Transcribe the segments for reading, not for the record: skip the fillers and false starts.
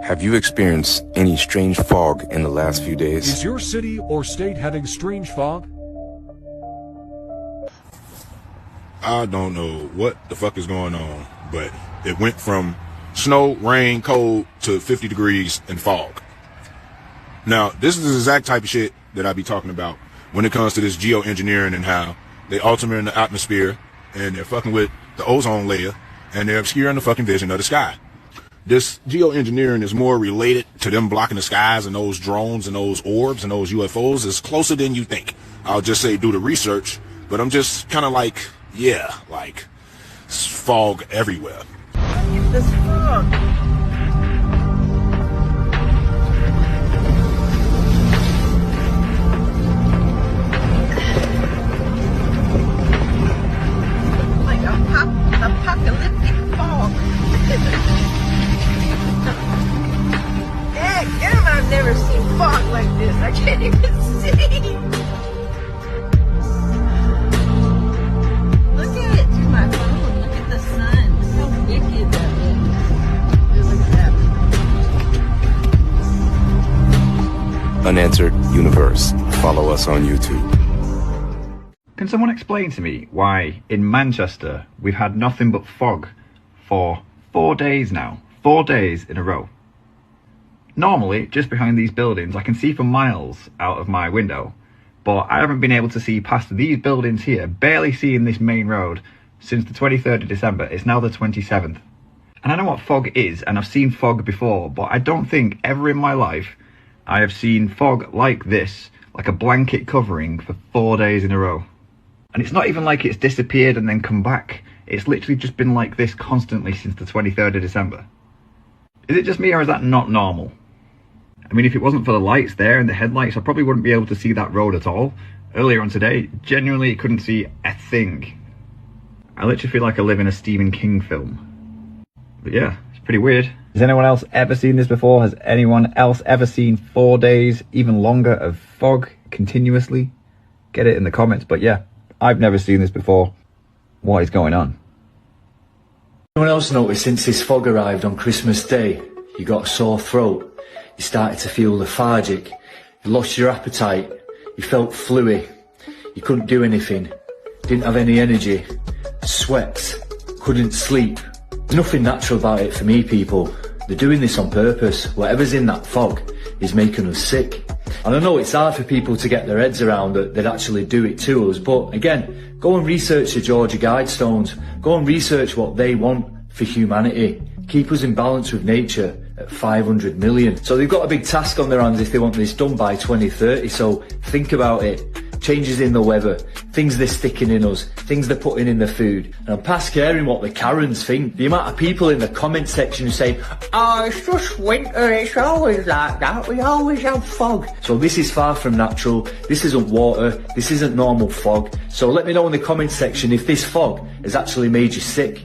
Have you experienced any strange fog in the last few days? Is your city or state having strange fog? I don't know what the fuck is going on, but it went from snow, rain, cold to 50 degrees and fog. Now, this is the exact type of shit that I be talking about when it comes to this geoengineering and how they alter in the atmosphere and they're fucking with the ozone layer and they're obscuring the fucking vision of the sky. This geoengineering is more related to them blocking the skies and those drones and those orbs and those UFOs. It's closer than you think. I'll just say do the research, but I'm just kind of like, yeah, like fog everywhere. Get this fog. Like apocalyptic fog. Damn, I've never seen fog like this. I can't even see. Look at it through my phone. Look at the sun. Look how wicked that is. Look at that. Unanswered Universe. Follow us on YouTube. Can someone explain to me why in Manchester we've had nothing but fog for 4 days now? 4 days in a row. Normally, just behind these buildings, I can see for miles out of my window, but I haven't been able to see past these buildings here, barely seeing this main road, since the 23rd of December. It's now the 27th. And I know what fog is, and I've seen fog before, but I don't think ever in my life I have seen fog like this, like a blanket covering for 4 days in a row. And it's not even like it's disappeared and then come back. It's literally just been like this constantly since the 23rd of December. Is it just me, or is that not normal? I mean, if it wasn't for the lights there and the headlights, I probably wouldn't be able to see that road at all. Earlier on today, genuinely couldn't see a thing. I literally feel like I live in a Stephen King film. But yeah, it's pretty weird. Has anyone else ever seen this before? Has anyone else ever seen 4 days, even longer, of fog continuously? Get it in the comments. But yeah, I've never seen this before. What is going on? Anyone else noticed since this fog arrived on Christmas Day, you got a sore throat? You started to feel lethargic, you lost your appetite, you felt fluey, you couldn't do anything, didn't have any energy, sweats, couldn't sleep. There's nothing natural about it for me, people. They're doing this on purpose. Whatever's in that fog is making us sick. And I know it's hard for people to get their heads around that they'd actually do it to us, but again, go and research the Georgia Guidestones, go and research what they want for humanity. Keep us in balance with nature at 500 million. So they've got a big task on their hands if they want this done by 2030. So think about it. Changes in the weather, things they're sticking in us, things they're putting in the food. And I'm past caring what the Karens think. The amount of people in the comment section who say, oh, it's just winter, it's always like that, we always have fog. So this is far from natural, this isn't water, this isn't normal fog. So let me know in the comment section if this fog has actually made you sick.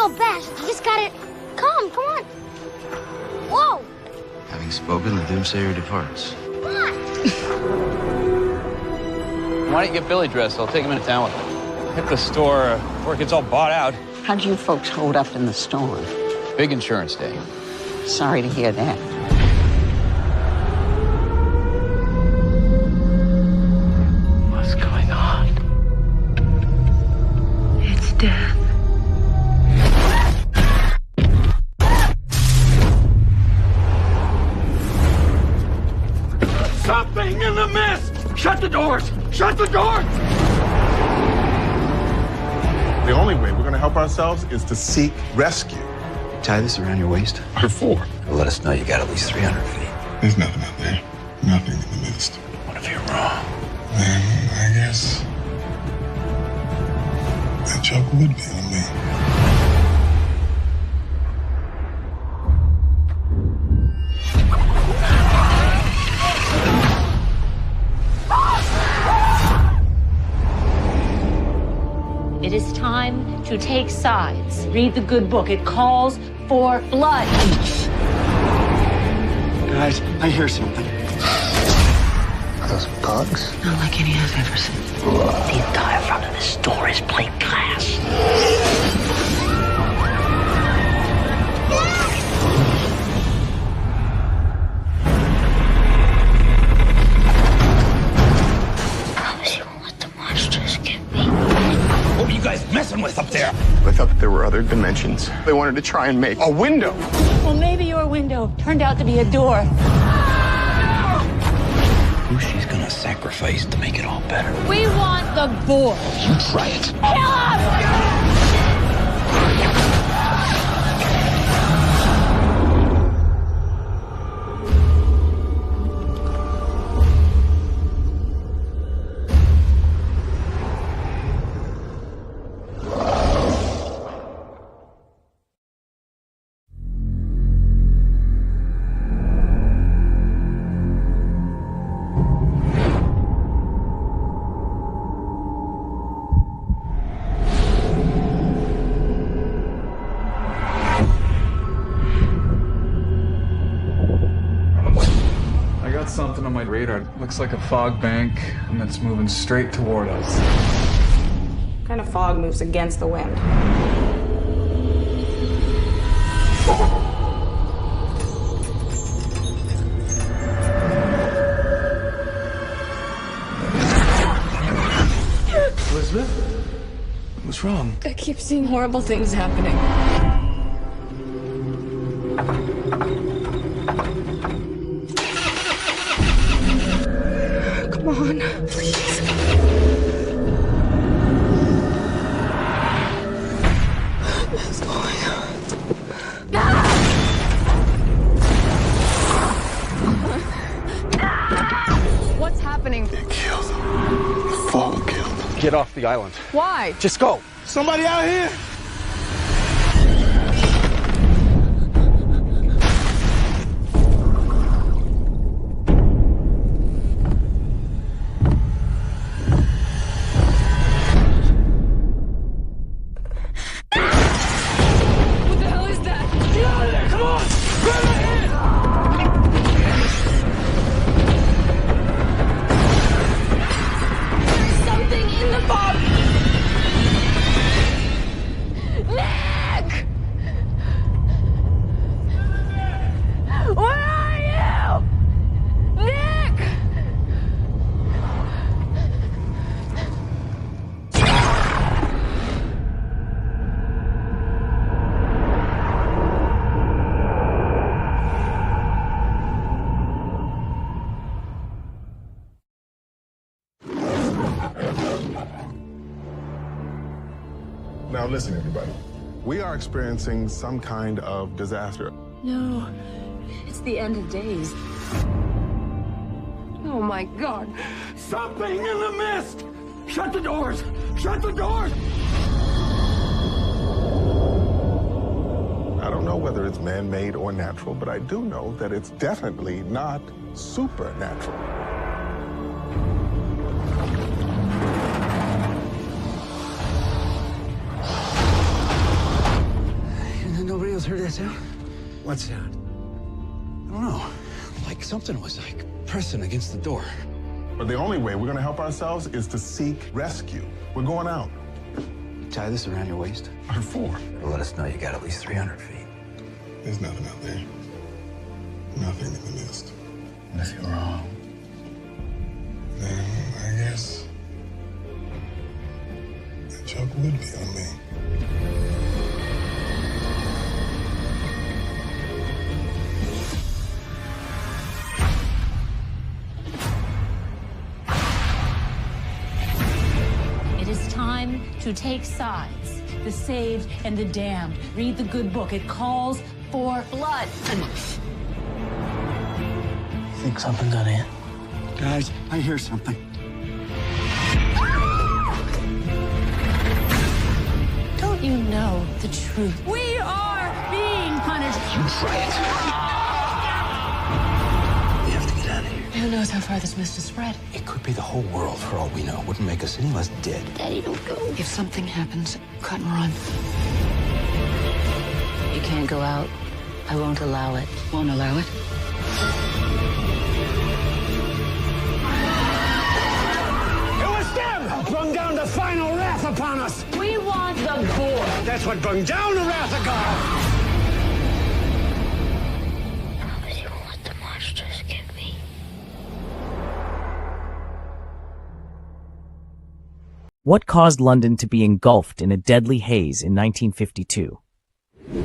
so fast. You just gotta... Come on. Whoa. Having spoken, the doomsayer departs. Come on. Why don't you get Billy dressed? I'll take him into town with me. Hit the store before it gets all bought out. How'd you folks hold up in the storm? Big insurance day. Sorry to hear that. What's going on? It's death. Something in the mist! Shut the doors! Shut the doors! The only way we're going to help ourselves is to seek rescue. Tie this around your waist. Before. Let us know you got at least 300 feet. There's nothing out there. Nothing in the mist. What if you're wrong? Then I guess that joke would be on me. It is time to take sides. Read the good book. It calls for blood. Guys, I hear something. Are those bugs? Not like any I've ever seen. The entire front of this store is plate glass. Promise you won't let the monsters get me. What are you guys messing with up there? I thought that there were other dimensions. They wanted to try and make a window. Well, maybe your window turned out to be a door. Who she's gonna sacrifice to make it all better? We want the boy. You try it. Kill him! I got something on my radar. Looks like a fog bank, and it's moving straight toward us. What kind of fog moves against the wind? Elizabeth? What's wrong? I keep seeing horrible things happening. Come on, please. What's going on? What's happening? It killed them. The fog killed them. Get off the island. Why? Just go. Somebody out here? What the hell is that? Get out of there! Come on! Right ahead! There's something in the fog! Nick! Where are you? Nick! Now listen, everybody. We are experiencing some kind of disaster. No, it's the end of days. Oh my God. Something in the mist! Shut the doors! Shut the doors! I don't know whether it's man-made or natural, but I do know that it's definitely not supernatural. Nobody else heard that sound? What sound? I don't know. Like something was like pressing against the door. But the only way we're going to help ourselves is to seek rescue. We're going out. Tie this around your waist. Before. Let us know you got at least 300 feet. There's nothing out there. Nothing in the mist. What if you're wrong? Then I guess the joke would be on me. to take sides. The saved and the damned. Read the good book. It calls for blood. Think something got in? Guys, I hear something. Don't you know the truth? We are being punished. You try it. We have to get out of here. Who knows how far this mist has spread? It could be the whole world for all we know. Wouldn't make us any less dead. Daddy, don't go. If something happens, cut and run. You can't go out. I won't allow it. Won't allow it? It was them who brung down the final wrath upon us. We want the board. That's what brung down the wrath of God. Nobody will let the monsters get me. What caused London to be engulfed in a deadly haze in 1952?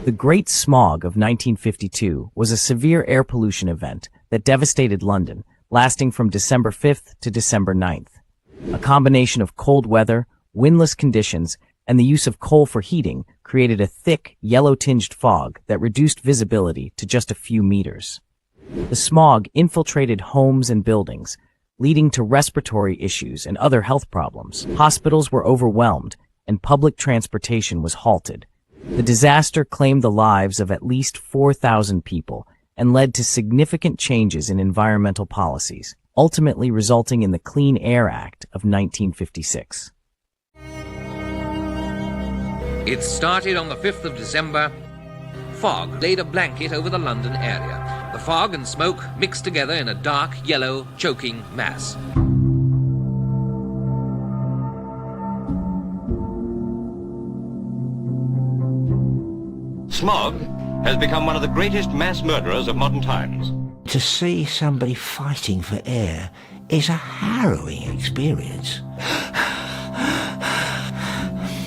The Great Smog of 1952 was a severe air pollution event that devastated London, lasting from December 5th to December 9th. A combination of cold weather, windless conditions, and the use of coal for heating created a thick, yellow-tinged fog that reduced visibility to just a few meters. The smog infiltrated homes and buildings, leading to respiratory issues and other health problems. Hospitals were overwhelmed, and public transportation was halted. The disaster claimed the lives of at least 4,000 people and led to significant changes in environmental policies, ultimately resulting in the Clean Air Act of 1956. It started on the 5th of December. Fog laid a blanket over the London area. The fog and smoke mixed together in a dark, yellow, choking mass. Smog has become one of the greatest mass murderers of modern times. To see somebody fighting for air is a harrowing experience.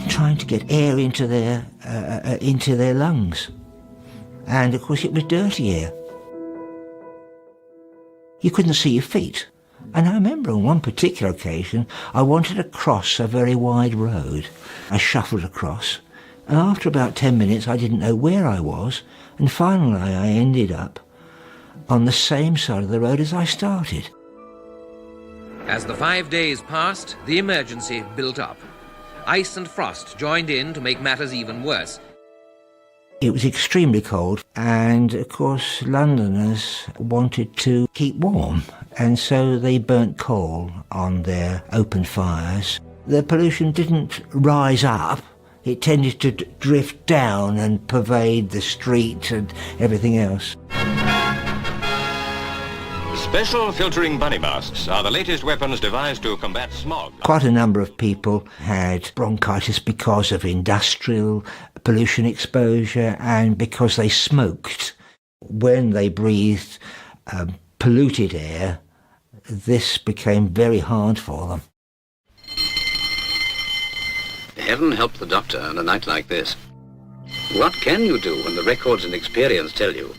Trying to get air into their lungs. And of course it was dirty air. You couldn't see your feet. And I remember on one particular occasion I wanted to cross a very wide road. I shuffled across, and after about 10 minutes I didn't know where I was, and finally I ended up on the same side of the road as I started. As the 5 days passed, the emergency built up. Ice and frost joined in to make matters even worse. It was extremely cold, and of course Londoners wanted to keep warm, and so they burnt coal on their open fires. The pollution didn't rise up, it tended to drift down and pervade the street and everything else. Special filtering bunny masks are the latest weapons devised to combat smog. Quite a number of people had bronchitis because of industrial pollution exposure and because they smoked. When they breathed polluted air, this became very hard for them. Heaven help the doctor on a night like this. What can you do when the records and experience tell you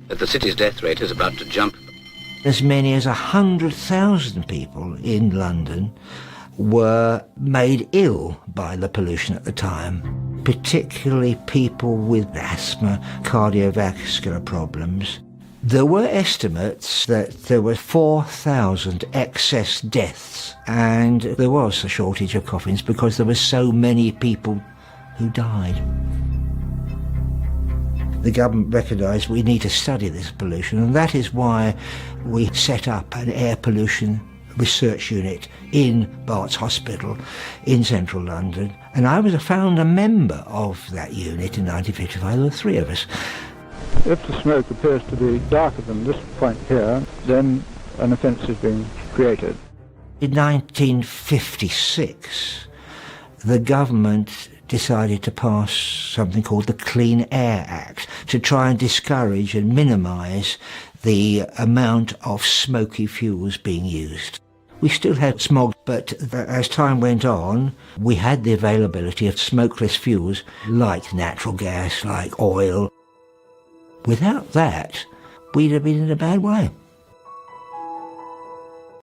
that the city's death rate is about to jump? As many as 100,000 people in London were made ill by the pollution at the time, particularly people with asthma, cardiovascular problems. There were estimates that there were 4,000 excess deaths, and there was a shortage of coffins because there were so many people who died. The government recognised we need to study this pollution, and that is why we set up an air pollution research unit in Bart's Hospital in central London. And I was found a member of that unit in 1955. There were 3 of us. If the smoke appears to be darker than this point here, then an offence is being created. In 1956, the government decided to pass something called the Clean Air Act to try and discourage and minimise the amount of smoky fuels being used. We still had smog, but as time went on, we had the availability of smokeless fuels like natural gas, like oil. Without that, we'd have been in a bad way.